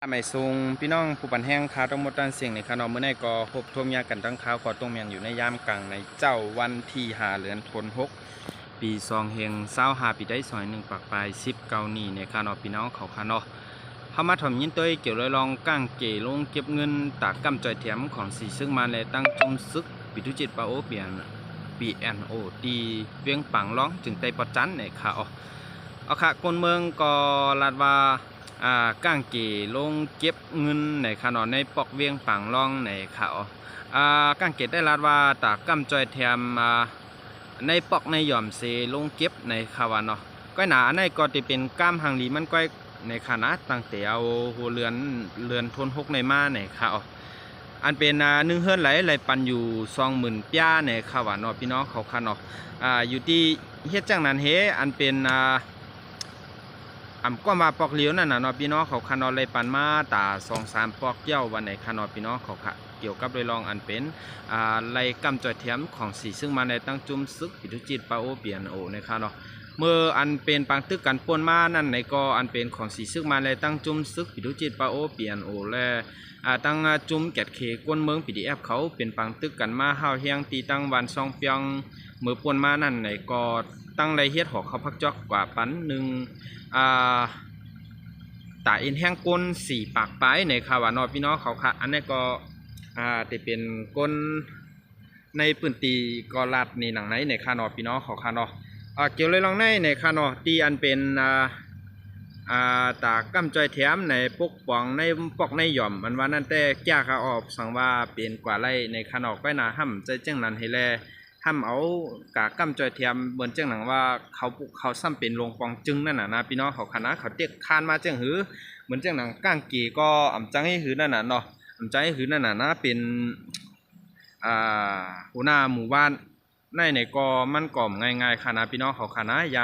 ไม่ทรงพี่น้องผู้ปันแห้งค้าต้องหมดด้านเสียงในขนมเมื่อในก็พบท่วมยากันตั้งข้าวขอต้มยังอยู่ในยามกลางในเจ้าวันที่5 เดือนธันวาคมปี2 เฮง 25ปีได้ซอย1 ปากปลาย10 เก้านี่ในขนมพี่น้องเขาขนมเขามาถมยินตัวเกี่ยวเลยลองก้างเก๋ลงเก็บเงินตากกำจอยแถมของสีซึ่งมาเลยตั้งจมซึกปิทุจิตปาโอเปียนBNO ตีเวียงปังร้องจึงไตปอจันในข่าวเอาค่ะคนเมืองก็ลาดว่าก้างเก๋ลงเก็บเงินในขนมในปอกเวียงปังร้องในข่าวก้างเก๋ได้ลาดว่าตากกำจอยแถมในปอกในหย่อมเซลงเก็บในข่าวเนาะก้อยหนาในก็จะเป็นก้ามหางลีมันก้อยในขณะตั้งแต่เอาหัวเรือนทนหกในมาในข่าวอันเป็นนึ่งเฮือนไหลปันอยู่20,000ป้าในข่าวเนาะพี่น้องเขาค่ะเนาะอยู่ที่เฮ็ดจังนั้นเฮอันเป็นก็มาปอกเลี้ยวนั่นน่ะเนาะพี่น้องเขาคานอเลยปันมาตา2-3 ปอกเกี่ยววันไหนคานอพี่น้องเขาค่ะเกี่ยวกับโดยรองอันเป็นไล่กำจอยเทียมของสีซึ่งมาในตั้งจุ่มซึกปิทุจิตปาโอเปียนโอในคานอเมื่ออันเป็นปังตึกกันป่นมานั่นในก็อันเป็นของสีซึ่งมาในตั้งจุ่มซึกปิทุจิตปาโอเปียนโอและตั้งจุ่มแกดเคก้นเมืองปีดีแอฟเขาเป็นปังตึกกันมาห้าวเฮียงตีตั้งวัน2 เปียงเมื่อป่นมานั่นในก็ตั้งไรเฮ็ดหอกเขาพักจอกกว่าปันหนึ่งตาอินแห้งก้น4 ปากปลายในข่าวานอพี่น้องเขาค่ะอันนี้ก็จะเป็นก้นในปืนตีกอลัดในหนังไหนในข่านอพี่น้องเขาค่ะเนาะเกี่ยวเลยลองในข่านอตีอันเป็นตากำจอยแถมในปกป้องในปอกในหย่อมมันว่านั่นแต่แก้ขาออกสั่งว่าเป็นกว่าไรในข่านอก็น่าห้ำใจเจ้งนั้นให้แลห้ำเอากากำจอยแถมเหมือนเจ้งหนังว่าเขาซ้ำเป็นลงปองจึงนั่นน่ะนะพี่น้องเขาคณะเขาเตียกคานมาเจ้งหือเหมือนเจ้งหนังก้างกีก็อ่ำจังให้หือนั่นน่ะเนาะอ่ำจังให้หือนั่นน่ะนะเป็นหัวหน้าหมู่บ้านในก็มันก่อมง่ายๆคณะพี่น้องเขาคณะย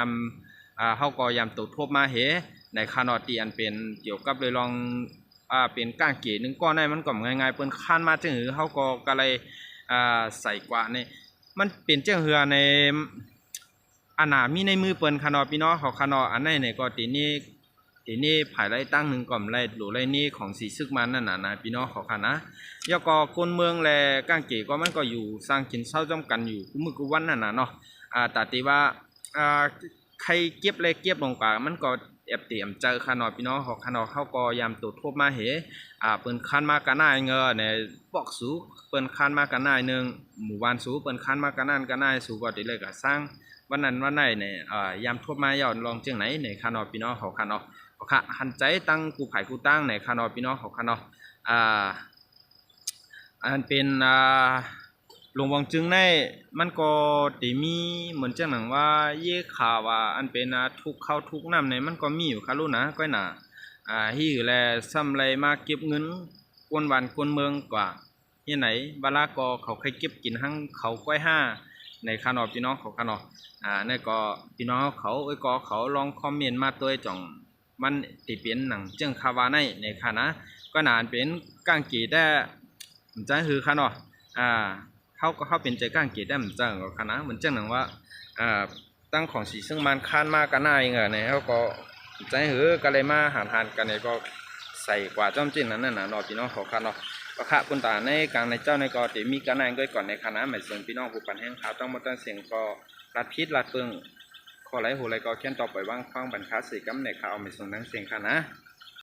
ำเขาก็ยำตุดทบมาเหในคานอตีอันเป็นเกี่ยวกับเลยลองเป็นก้างเก๋นึงก้อนในมันก่อมง่ายๆเปิ้นคานมาจังหือเขาก็เลยใส่กว่าในมันเป็นเจ้าเหือในอันมีในมือเปิ้นคานอพี่น้องเขาคานออันไหนเนี่ยก็ตีนี้ภายไรตั้งหนึ่งก่อมไรหรือไรนี่ของสีซึกมันนั่นนะพี่น้องเขาค่ะนะยกก็คนเมืองแลก้างเก๋ก็มันก็อยู่สร้างกินเศร้าจ้อมกันอยู่กุมือกุวันนั่นนะเนาะแต่ตีว่าใครเก็บเลยเก็บลงปากมันก็แอบเตรียมเจอขนอพี่น้องเขาขนอเขาก็ยามตัวทบมาเหเปิ้นคันมากันหน้าเงอเนี่ยปอกสูเปิ้นคันมากันหน้าหนึ่งหมู่บ้านสูเปิ้นคันมากันนั่นกันหน้าสูก็ได้เลยก็สร้างวันนั้นวันไหนเนี่ยยามทบมาย้อนลองเจียงไหนในขนอพี่น้องเขาขนอค่ะหันใจตั้งกูไผ่กูตั้งในขนอพี่น้องเขาขนออันเป็นหลวงวังจึงในมันก็ตีมีเหมือนเจ้าหนังว่าเย่ข่าวว่าอันเป็นทุกเข้าทุกน้ำในมันก็มีอยู่ค่ะลูกนะก้อยหนาฮี่แลซ้ำไรมาเก็บเงินกวนวันกวนเมืองกว่าที่ไหนบาลาก็เขาเคยเก็บกินทั้งเขาก้อย5ในขนอพี่น้องเขาขนอนี่ก็พี่น้องเขาก็เขาลองคอมเมนต์มาตัวจ่องมันติเป็นหนังเจ้งคาวาในคณะก็นานเป็นก้างกีได้ใจคือค่ะเนาะเขาเป็นใจก้างเกตได้เหมือนจังกับคณะเหมือนจังหนังว่าตั้งของสีซึ่งมันคานมากกันหน้าเองเนี่ยเขาก็ใจหือกันเลยมาหารกันเนี่ยก็ใส่กว่าจ้อมจิ้นนั้นน่ะเนาะพี่น้องเขาค่ะเนาะก็ค่ะคุณตาในกลางในเจ้าในก็เดี๋ยวมีกันนั่งด้วยก่อนในคณะหมายถึงพี่น้องผู้ปันแห้งขาวต้องมาตั้งเสียงก็รัดพิษรัดเปิงข้อไรหัวไรก็เขียนต่อไปว่างฟังบรรทัดสีกำในข่าวหมายถึงนั่งเสียงค่ะนะ